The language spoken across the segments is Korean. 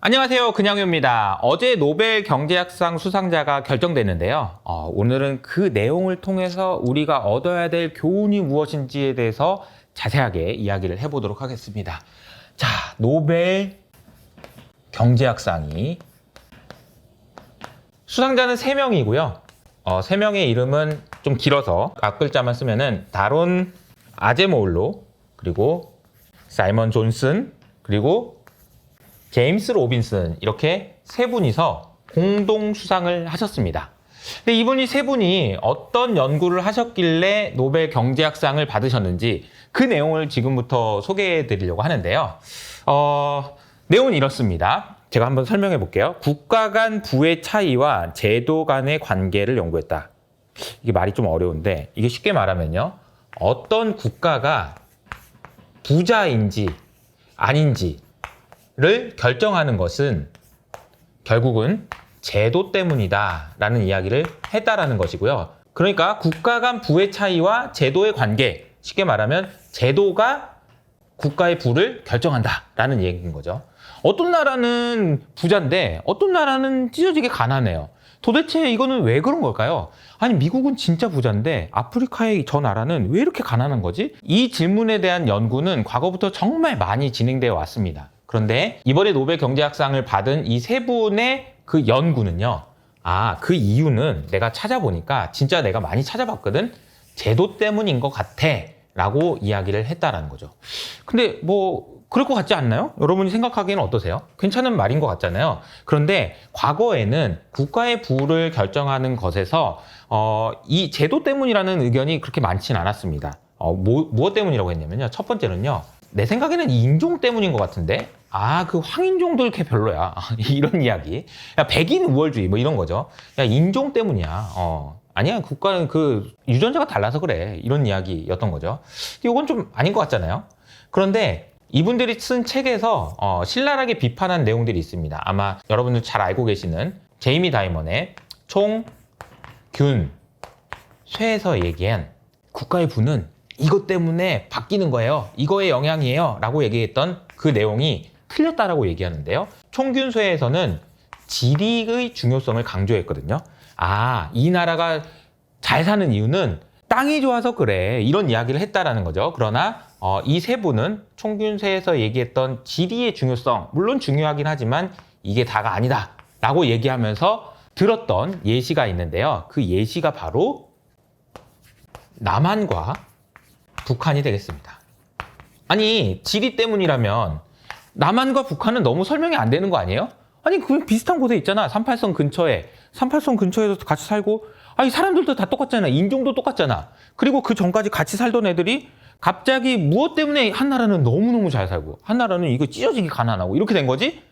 안녕하세요. 그냥유입니다. 어제 노벨 경제학상 수상자가 결정됐는데요. 오늘은 그 내용을 통해서 우리가 얻어야 될 교훈이 무엇인지에 대해서 자세하게 이야기를 해보도록 하겠습니다. 자, 노벨 경제학상이 수상자는 3명이고요. 3명의 이름은 좀 길어서 앞 글자만 쓰면은 다론 아제모울로, 그리고 사이먼 존슨, 그리고 제임스 로빈슨, 이렇게 세 분이서 공동 수상을 하셨습니다. 근데 이분이 세 분이 어떤 연구를 하셨길래 노벨 경제학상을 받으셨는지 그 내용을 지금부터 소개해 드리려고 하는데요. 내용은 이렇습니다. 제가 한번 설명해 볼게요. 국가 간 부의 차이와 제도 간의 관계를 연구했다. 이게 말이 좀 어려운데, 이게 쉽게 말하면요, 어떤 국가가 부자인지 아닌지 를 결정하는 것은 결국은 제도 때문이다 라는 이야기를 했다라는 것이고요. 그러니까 국가 간 부의 차이와 제도의 관계, 쉽게 말하면 제도가 국가의 부를 결정한다 라는 얘기인 거죠. 어떤 나라는 부자인데 어떤 나라는 찢어지게 가난해요. 도대체 이거는 왜 그런 걸까요? 아니, 미국은 진짜 부자인데 아프리카의 저 나라는 왜 이렇게 가난한 거지? 이 질문에 대한 연구는 과거부터 정말 많이 진행되어 왔습니다. 그런데 이번에 노벨 경제학상을 받은 이 세 분의 그 연구는요, 그 이유는 내가 찾아보니까 진짜 내가 많이 찾아봤거든, 제도 때문인 것 같아 라고 이야기를 했다라는 거죠. 근데 뭐 그럴 것 같지 않나요? 여러분이 생각하기에는 어떠세요? 괜찮은 말인 것 같잖아요. 그런데 과거에는 국가의 부를 결정하는 것에서 이 제도 때문이라는 의견이 그렇게 많지는 않았습니다. 무엇 때문이라고 했냐면요, 첫 번째는요, 내 생각에는 인종 때문인 것 같은데, 그 황인종들 걔 별로야. 이런 이야기. 야, 백인 우월주의 뭐 이런 거죠. 야, 인종 때문이야. 아니야, 국가는 그 유전자가 달라서 그래. 이런 이야기였던 거죠. 이건 좀 아닌 것 같잖아요. 그런데 이분들이 쓴 책에서 신랄하게 비판한 내용들이 있습니다. 아마 여러분들 잘 알고 계시는 제이미 다이먼의 총균 쇠에서 얘기한 국가의 부는 이것 때문에 바뀌는 거예요. 이거의 영향이에요. 라고 얘기했던 그 내용이 틀렸다라고 얘기하는데요. 총균쇠에서는 지리의 중요성을 강조했거든요. 이 나라가 잘 사는 이유는 땅이 좋아서 그래. 이런 이야기를 했다라는 거죠. 그러나 이 세 분은 총균쇠에서 얘기했던 지리의 중요성, 물론 중요하긴 하지만 이게 다가 아니다 라고 얘기하면서 들었던 예시가 있는데요. 그 예시가 바로 남한과 북한이 되겠습니다. 아니, 지리 때문이라면 남한과 북한은 너무 설명이 안 되는 거 아니에요? 아니, 그 비슷한 곳에 있잖아. 38선 근처에. 38선 근처에서 같이 살고, 아니, 사람들도 다 똑같잖아. 인종도 똑같잖아. 그리고 그 전까지 같이 살던 애들이 갑자기 무엇 때문에 한 나라는 너무너무 잘 살고 한 나라는 이거 찢어지게 가난하고 이렇게 된 거지?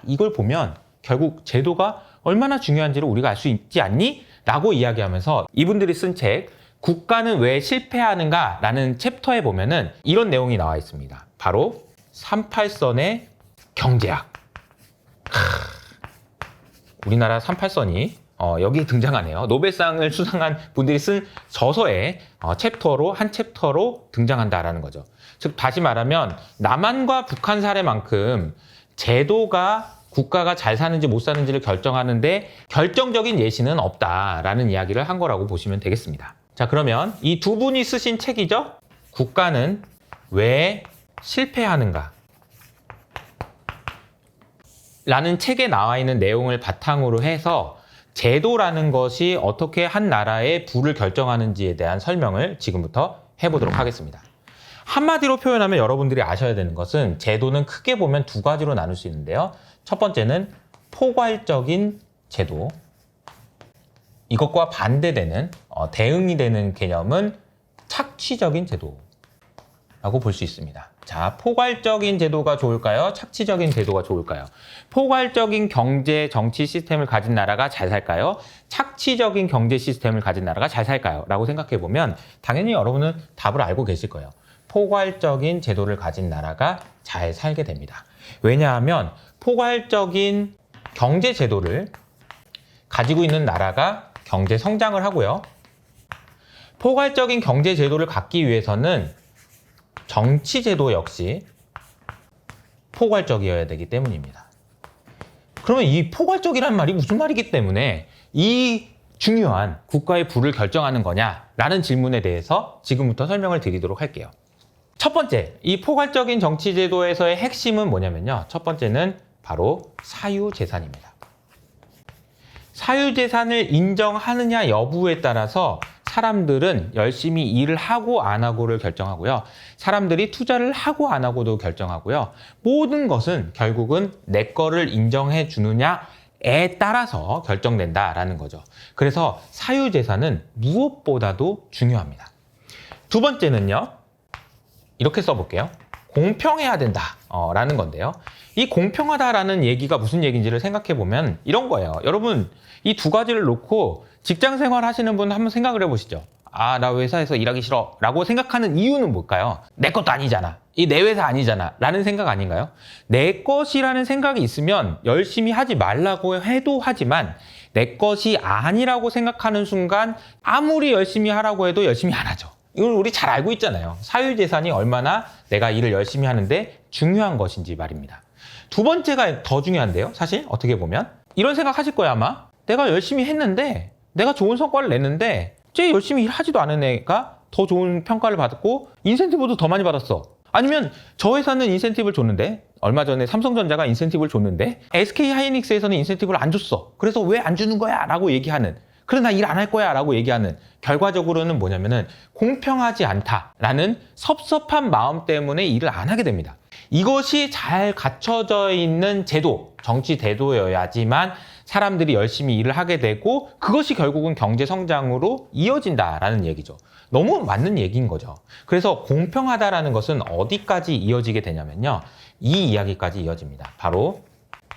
이걸 보면 결국 제도가 얼마나 중요한지를 우리가 알 수 있지 않니? 라고 이야기하면서 이분들이 쓴 책 국가는 왜 실패하는가? 라는 챕터에 보면은 이런 내용이 나와 있습니다. 바로 38선의 경제학. 우리나라 38선이 여기에 등장하네요. 노벨상을 수상한 분들이 쓴 저서의 챕터로, 한 챕터로 등장한다라는 거죠. 즉, 다시 말하면 남한과 북한 사례만큼 제도가 국가가 잘 사는지 못 사는지를 결정하는데 결정적인 예시는 없다라는 이야기를 한 거라고 보시면 되겠습니다. 자, 그러면 이 두 분이 쓰신 책이죠? 국가는 왜 실패하는가? 라는 책에 나와 있는 내용을 바탕으로 해서 제도라는 것이 어떻게 한 나라의 부를 결정하는지에 대한 설명을 지금부터 해보도록 하겠습니다. 한마디로 표현하면 여러분들이 아셔야 되는 것은 제도는 크게 보면 두 가지로 나눌 수 있는데요. 첫 번째는 포괄적인 제도. 이것과 반대되는 대응이 되는 개념은 착취적인 제도라고 볼 수 있습니다. 자, 포괄적인 제도가 좋을까요? 착취적인 제도가 좋을까요? 포괄적인 경제, 정치 시스템을 가진 나라가 잘 살까요? 착취적인 경제 시스템을 가진 나라가 잘 살까요? 라고 생각해 보면 당연히 여러분은 답을 알고 계실 거예요. 포괄적인 제도를 가진 나라가 잘 살게 됩니다. 왜냐하면 포괄적인 경제 제도를 가지고 있는 나라가 경제 성장을 하고요. 포괄적인 경제 제도를 갖기 위해서는 정치 제도 역시 포괄적이어야 되기 때문입니다. 그러면 이 포괄적이란 말이 무슨 말이기 때문에 이 중요한 국가의 부를 결정하는 거냐라는 질문에 대해서 지금부터 설명을 드리도록 할게요. 첫 번째, 이 포괄적인 정치제도에서의 핵심은 뭐냐면요. 첫 번째는 바로 사유재산입니다. 사유재산을 인정하느냐 여부에 따라서 사람들은 열심히 일을 하고 안 하고를 결정하고요. 사람들이 투자를 하고 안 하고도 결정하고요. 모든 것은 결국은 내 거를 인정해 주느냐에 따라서 결정된다라는 거죠. 그래서 사유재산은 무엇보다도 중요합니다. 두 번째는요. 이렇게 써볼게요. 공평해야 된다라는 건데요. 이 공평하다라는 얘기가 무슨 얘기인지를 생각해보면 이런 거예요. 여러분, 이 두 가지를 놓고 직장 생활 하시는 분 한번 생각을 해보시죠. 아, 나 회사에서 일하기 싫어 라고 생각하는 이유는 뭘까요? 내 것도 아니잖아. 이 내 회사 아니잖아 라는 생각 아닌가요? 내 것이라는 생각이 있으면 열심히 하지 말라고 해도 하지만 내 것이 아니라고 생각하는 순간 아무리 열심히 하라고 해도 열심히 안 하죠. 이걸 우리 잘 알고 있잖아요. 사유재산이 얼마나 내가 일을 열심히 하는데 중요한 것인지 말입니다. 두 번째가 더 중요한데요. 사실 어떻게 보면 이런 생각 하실 거예요. 아마 내가 열심히 했는데 내가 좋은 성과를 냈는데 쟤 열심히 일하지도 않은 애가 더 좋은 평가를 받았고 인센티브도 더 많이 받았어. 아니면 저 회사는 인센티브를 줬는데 얼마 전에 삼성전자가 인센티브를 줬는데 SK하이닉스에서는 인센티브를 안 줬어. 그래서 왜 안 주는 거야? 라고 얘기하는, 그래 나 일 안 할 거야 라고 얘기하는, 결과적으로는 뭐냐면은 공평하지 않다라는 섭섭한 마음 때문에 일을 안 하게 됩니다. 이것이 잘 갖춰져 있는 제도, 정치 제도여야지만 사람들이 열심히 일을 하게 되고 그것이 결국은 경제 성장으로 이어진다라는 얘기죠. 너무 맞는 얘기인 거죠. 그래서 공평하다라는 것은 어디까지 이어지게 되냐면요. 이 이야기까지 이어집니다. 바로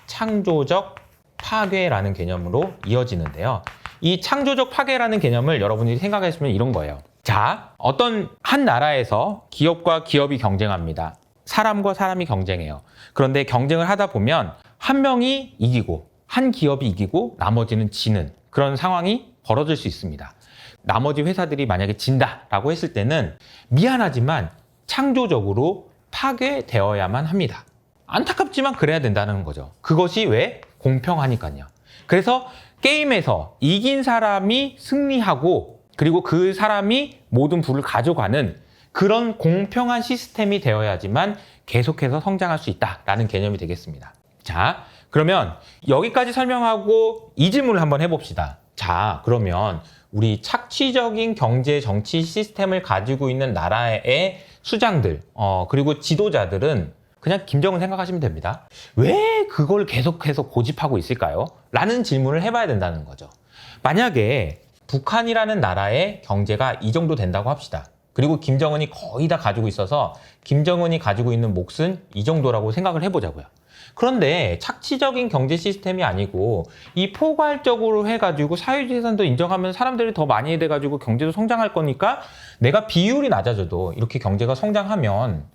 창조적 파괴라는 개념으로 이어지는데요. 이 창조적 파괴라는 개념을 여러분이 생각하시면 이런 거예요. 자, 어떤 한 나라에서 기업과 기업이 경쟁합니다. 사람과 사람이 경쟁해요. 그런데 경쟁을 하다 보면 한 명이 이기고 한 기업이 이기고 나머지는 지는 그런 상황이 벌어질 수 있습니다. 나머지 회사들이 만약에 진다라고 했을 때는 미안하지만 창조적으로 파괴되어야만 합니다. 안타깝지만 그래야 된다는 거죠. 그것이 왜? 공평하니까요. 그래서 게임에서 이긴 사람이 승리하고 그리고 그 사람이 모든 부를 가져가는 그런 공평한 시스템이 되어야지만 계속해서 성장할 수 있다라는 개념이 되겠습니다. 자, 그러면 여기까지 설명하고 이 질문을 한번 해봅시다. 자, 그러면 우리 착취적인 경제 정치 시스템을 가지고 있는 나라의 수장들 그리고 지도자들은 그냥 김정은 생각하시면 됩니다. 왜 그걸 계속해서 고집하고 있을까요? 라는 질문을 해봐야 된다는 거죠. 만약에 북한이라는 나라의 경제가 이 정도 된다고 합시다. 그리고 김정은이 거의 다 가지고 있어서 김정은이 가지고 있는 몫은 이 정도라고 생각을 해보자고요. 그런데 착취적인 경제 시스템이 아니고 이 포괄적으로 해가지고 사유재산도 인정하면 사람들이 더 많이 돼가지고 경제도 성장할 거니까 내가 비율이 낮아져도 이렇게 경제가 성장하면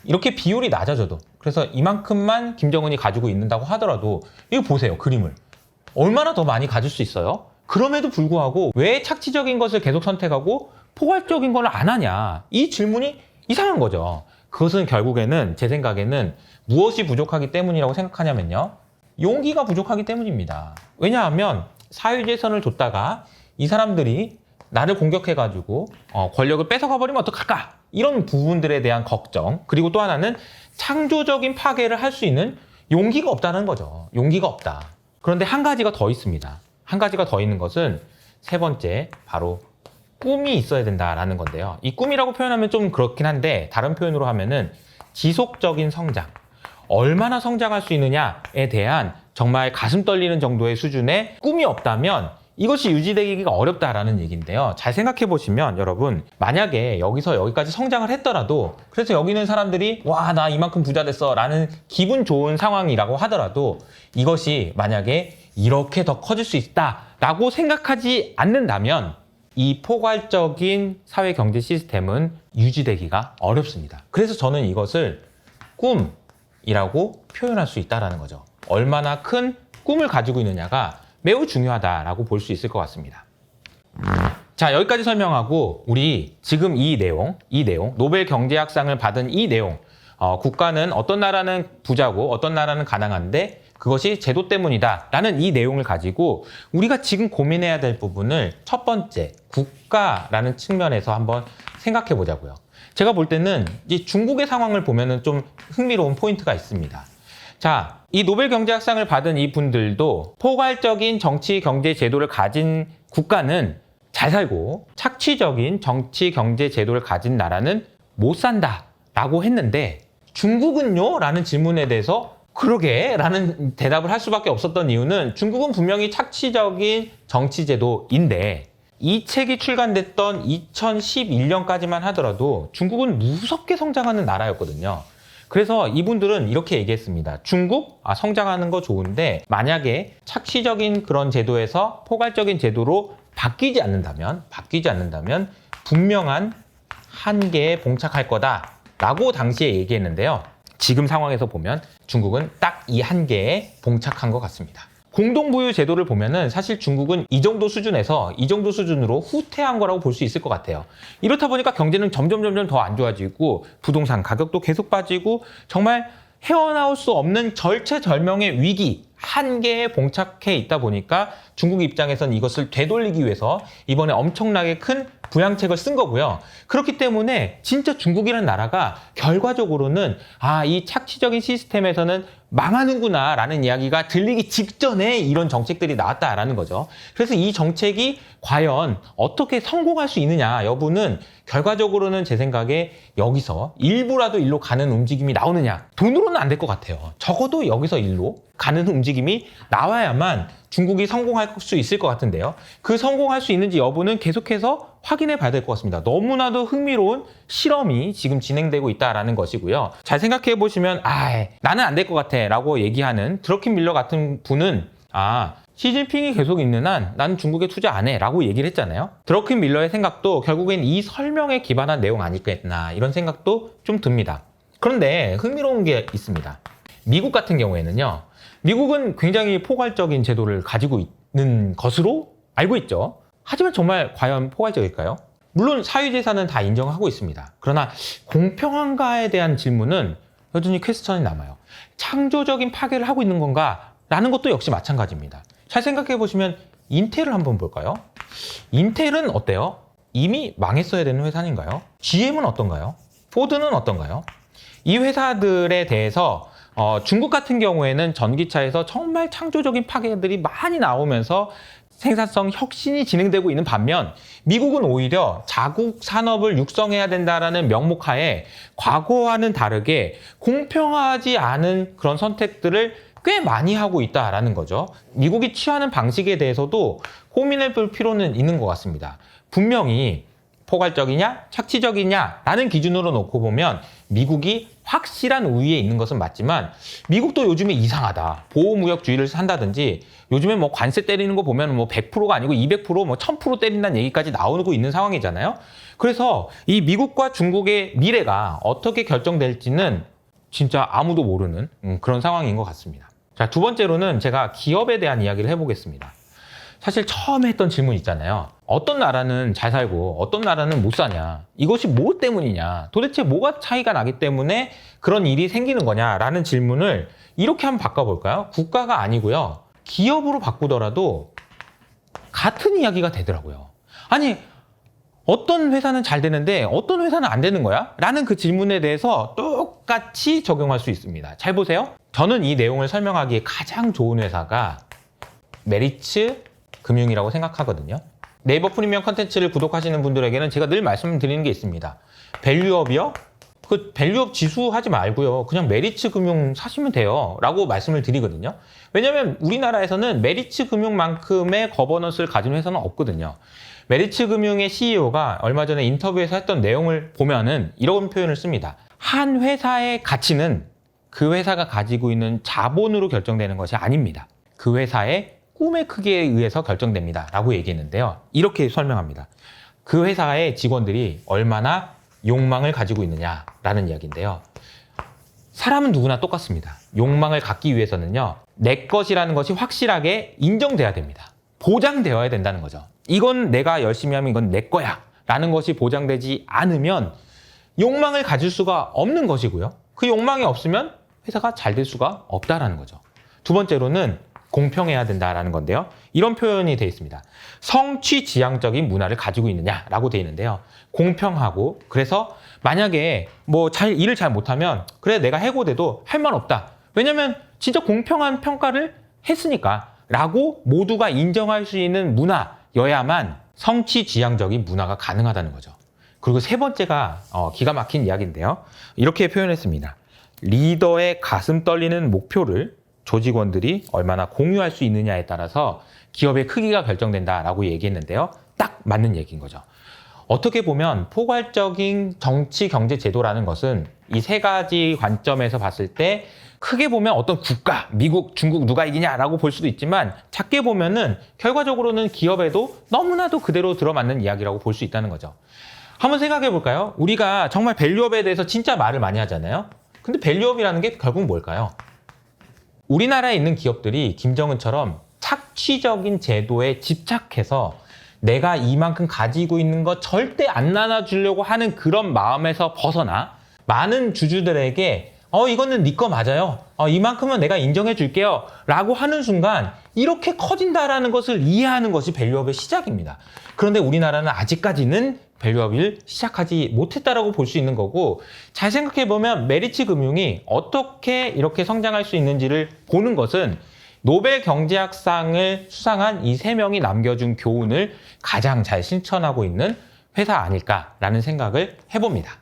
이렇게 비율이 낮아져도 그래서 이만큼만 김정은이 가지고 있는다고 하더라도 이거 보세요. 그림을. 얼마나 더 많이 가질 수 있어요? 그럼에도 불구하고 왜 착취적인 것을 계속 선택하고 포괄적인 걸 안 하냐? 이 질문이 이상한 거죠. 그것은 결국에는 제 생각에는 무엇이 부족하기 때문이라고 생각하냐면요. 용기가 부족하기 때문입니다. 왜냐하면 사유재산을 줬다가 이 사람들이 나를 공격해가지고 권력을 뺏어가 버리면 어떡할까? 이런 부분들에 대한 걱정, 그리고 또 하나는 창조적인 파괴를 할 수 있는 용기가 없다는 거죠. 용기가 없다. 그런데 한 가지가 더 있습니다. 한 가지가 더 있는 것은 세 번째, 바로 꿈이 있어야 된다라는 건데요. 이 꿈이라고 표현하면 좀 그렇긴 한데 다른 표현으로 하면은 지속적인 성장. 얼마나 성장할 수 있느냐에 대한 정말 가슴 떨리는 정도의 수준의 꿈이 없다면 이것이 유지되기가 어렵다라는 얘기인데요. 잘 생각해 보시면 여러분, 만약에 여기서 여기까지 성장을 했더라도 그래서 여기 있는 사람들이 와, 나 이만큼 부자 됐어 라는 기분 좋은 상황이라고 하더라도 이것이 만약에 이렇게 더 커질 수 있다라고 생각하지 않는다면 이 포괄적인 사회 경제 시스템은 유지되기가 어렵습니다. 그래서 저는 이것을 꿈이라고 표현할 수 있다는 거죠. 얼마나 큰 꿈을 가지고 있느냐가 매우 중요하다라고 볼 수 있을 것 같습니다. 자, 여기까지 설명하고 우리 지금 이 내용, 노벨 경제학상을 받은 이 내용, 국가는 어떤 나라는 부자고 어떤 나라는 가난한데 그것이 제도 때문이다 라는 이 내용을 가지고 우리가 지금 고민해야 될 부분을 첫 번째 국가라는 측면에서 한번 생각해 보자고요. 제가 볼 때는 이 중국의 상황을 보면은 좀 흥미로운 포인트가 있습니다. 자, 이 노벨 경제학상을 받은 이 분들도 포괄적인 정치 경제 제도를 가진 국가는 잘 살고 착취적인 정치 경제 제도를 가진 나라는 못 산다 라고 했는데 중국은요? 라는 질문에 대해서 그러게 라는 대답을 할 수밖에 없었던 이유는 중국은 분명히 착취적인 정치 제도인데 이 책이 출간됐던 2011년까지만 하더라도 중국은 무섭게 성장하는 나라였거든요. 그래서 이분들은 이렇게 얘기했습니다. 중국? 성장하는 거 좋은데 만약에 착취적인 그런 제도에서 포괄적인 제도로 바뀌지 않는다면 분명한 한계에 봉착할 거다라고 당시에 얘기했는데요. 지금 상황에서 보면 중국은 딱 이 한계에 봉착한 것 같습니다. 공동부유 제도를 보면은 사실 중국은 이 정도 수준에서 이 정도 수준으로 후퇴한 거라고 볼 수 있을 것 같아요. 이렇다 보니까 경제는 점점 더 안 좋아지고 부동산 가격도 계속 빠지고 정말 헤어나올 수 없는 절체절명의 위기, 한계에 봉착해 있다 보니까 중국 입장에서는 이것을 되돌리기 위해서 이번에 엄청나게 큰 부양책을 쓴 거고요. 그렇기 때문에 진짜 중국이라는 나라가 결과적으로는 이 착취적인 시스템에서는 망하는구나 라는 이야기가 들리기 직전에 이런 정책들이 나왔다라는 거죠. 그래서 이 정책이 과연 어떻게 성공할 수 있느냐 여부는 결과적으로는 제 생각에 여기서 일부라도 일로 가는 움직임이 나오느냐, 돈으로는 안 될 것 같아요. 적어도 여기서 일로 가는 움직임이 나와야만 중국이 성공할 수 있을 것 같은데요. 그 성공할 수 있는지 여부는 계속해서 확인해 봐야 될 것 같습니다. 너무나도 흥미로운 실험이 지금 진행되고 있다는 것이고요. 잘 생각해 보시면 나는 안 될 것 같아 라고 얘기하는 드러킨 밀러 같은 분은 시진핑이 계속 있는 한 나는 중국에 투자 안 해 라고 얘기를 했잖아요. 드러킨 밀러의 생각도 결국엔 이 설명에 기반한 내용 아니겠나 이런 생각도 좀 듭니다. 그런데 흥미로운 게 있습니다. 미국 같은 경우에는요. 미국은 굉장히 포괄적인 제도를 가지고 있는 것으로 알고 있죠. 하지만 정말 과연 포괄적일까요? 물론 사유재산은 다 인정하고 있습니다. 그러나 공평한가에 대한 질문은 여전히 퀘스천이 남아요. 창조적인 파괴를 하고 있는 건가? 라는 것도 역시 마찬가지입니다. 잘 생각해 보시면 인텔을 한번 볼까요? 인텔은 어때요? 이미 망했어야 되는 회사인가요? GM은 어떤가요? 포드는 어떤가요? 이 회사들에 대해서 중국 같은 경우에는 전기차에서 정말 창조적인 파괴들이 많이 나오면서 생산성 혁신이 진행되고 있는 반면 미국은 오히려 자국 산업을 육성해야 된다라는 명목하에 과거와는 다르게 공평하지 않은 그런 선택들을 꽤 많이 하고 있다라는 거죠. 미국이 취하는 방식에 대해서도 고민해 볼 필요는 있는 것 같습니다. 분명히 포괄적이냐 착취적이냐 라는 기준으로 놓고 보면 미국이 확실한 우위에 있는 것은 맞지만 미국도 요즘에 이상하다. 보호무역주의를 한다든지 요즘에 뭐 관세 때리는 거 보면 뭐 100%가 아니고 200% 뭐 1000% 때린다는 얘기까지 나오고 있는 상황이잖아요. 그래서 이 미국과 중국의 미래가 어떻게 결정될지는 진짜 아무도 모르는 그런 상황인 것 같습니다. 자, 두 번째로는 제가 기업에 대한 이야기를 해보겠습니다. 사실 처음에 했던 질문 있잖아요. 어떤 나라는 잘 살고 어떤 나라는 못 사냐. 이것이 뭐 때문이냐. 도대체 뭐가 차이가 나기 때문에 그런 일이 생기는 거냐라는 질문을 이렇게 한번 바꿔볼까요? 국가가 아니고요. 기업으로 바꾸더라도 같은 이야기가 되더라고요. 아니, 어떤 회사는 잘 되는데 어떤 회사는 안 되는 거야? 라는 그 질문에 대해서 똑같이 적용할 수 있습니다. 잘 보세요. 저는 이 내용을 설명하기에 가장 좋은 회사가 메리츠 금융이라고 생각하거든요. 네이버 프리미엄 컨텐츠를 구독하시는 분들에게는 제가 늘 말씀드리는 게 있습니다. 밸류업이요? 그 밸류업 지수 하지 말고요. 그냥 메리츠 금융 사시면 돼요. 라고 말씀을 드리거든요. 왜냐면 우리나라에서는 메리츠 금융만큼의 거버넌스를 가진 회사는 없거든요. 메리츠 금융의 CEO가 얼마 전에 인터뷰에서 했던 내용을 보면은 이런 표현을 씁니다. 한 회사의 가치는 그 회사가 가지고 있는 자본으로 결정되는 것이 아닙니다. 그 회사의 꿈의 크기에 의해서 결정됩니다. 라고 얘기했는데요. 이렇게 설명합니다. 그 회사의 직원들이 얼마나 욕망을 가지고 있느냐라는 이야기인데요. 사람은 누구나 똑같습니다. 욕망을 갖기 위해서는요. 내 것이라는 것이 확실하게 인정돼야 됩니다. 보장되어야 된다는 거죠. 이건 내가 열심히 하면 이건 내 거야 라는 것이 보장되지 않으면 욕망을 가질 수가 없는 것이고요. 그 욕망이 없으면 회사가 잘 될 수가 없다라는 거죠. 두 번째로는 공평해야 된다라는 건데요. 이런 표현이 되어 있습니다. 성취지향적인 문화를 가지고 있느냐라고 되어 있는데요. 공평하고 그래서 만약에 뭐 일을 잘 못하면 그래 내가 해고돼도 할 말 없다. 왜냐면 진짜 공평한 평가를 했으니까 라고 모두가 인정할 수 있는 문화여야만 성취지향적인 문화가 가능하다는 거죠. 그리고 세 번째가 기가 막힌 이야기인데요. 이렇게 표현했습니다. 리더의 가슴 떨리는 목표를 조직원들이 얼마나 공유할 수 있느냐에 따라서 기업의 크기가 결정된다라고 얘기했는데요. 딱 맞는 얘기인 거죠. 어떻게 보면 포괄적인 정치 경제 제도라는 것은 이 세 가지 관점에서 봤을 때 크게 보면 어떤 국가, 미국, 중국 누가 이기냐라고 볼 수도 있지만 작게 보면은 결과적으로는 기업에도 너무나도 그대로 들어맞는 이야기라고 볼 수 있다는 거죠. 한번 생각해 볼까요? 우리가 정말 밸류업에 대해서 진짜 말을 많이 하잖아요. 근데 밸류업이라는 게 결국 뭘까요? 우리나라에 있는 기업들이 김정은처럼 착취적인 제도에 집착해서 내가 이만큼 가지고 있는 거 절대 안 나눠주려고 하는 그런 마음에서 벗어나 많은 주주들에게 이거는 네 거 맞아요. 이만큼은 내가 인정해 줄게요. 라고 하는 순간 이렇게 커진다라는 것을 이해하는 것이 밸류업의 시작입니다. 그런데 우리나라는 아직까지는 밸류업을 시작하지 못했다라고 볼 수 있는 거고 잘 생각해 보면 메리츠 금융이 어떻게 이렇게 성장할 수 있는지를 보는 것은 노벨 경제학상을 수상한 이 세 명이 남겨준 교훈을 가장 잘 실천하고 있는 회사 아닐까라는 생각을 해봅니다.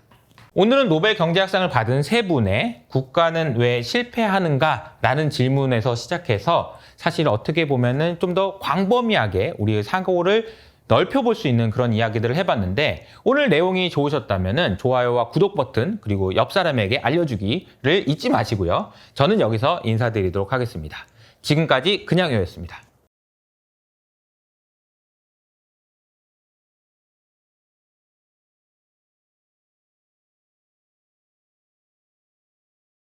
오늘은 노벨 경제학상을 받은 세 분의 국가는 왜 실패하는가 라는 질문에서 시작해서 사실 어떻게 보면은 좀 더 광범위하게 우리의 사고를 넓혀볼 수 있는 그런 이야기들을 해봤는데 오늘 내용이 좋으셨다면 좋아요와 구독 버튼 그리고 옆 사람에게 알려주기를 잊지 마시고요. 저는 여기서 인사드리도록 하겠습니다. 지금까지 그냥요였습니다.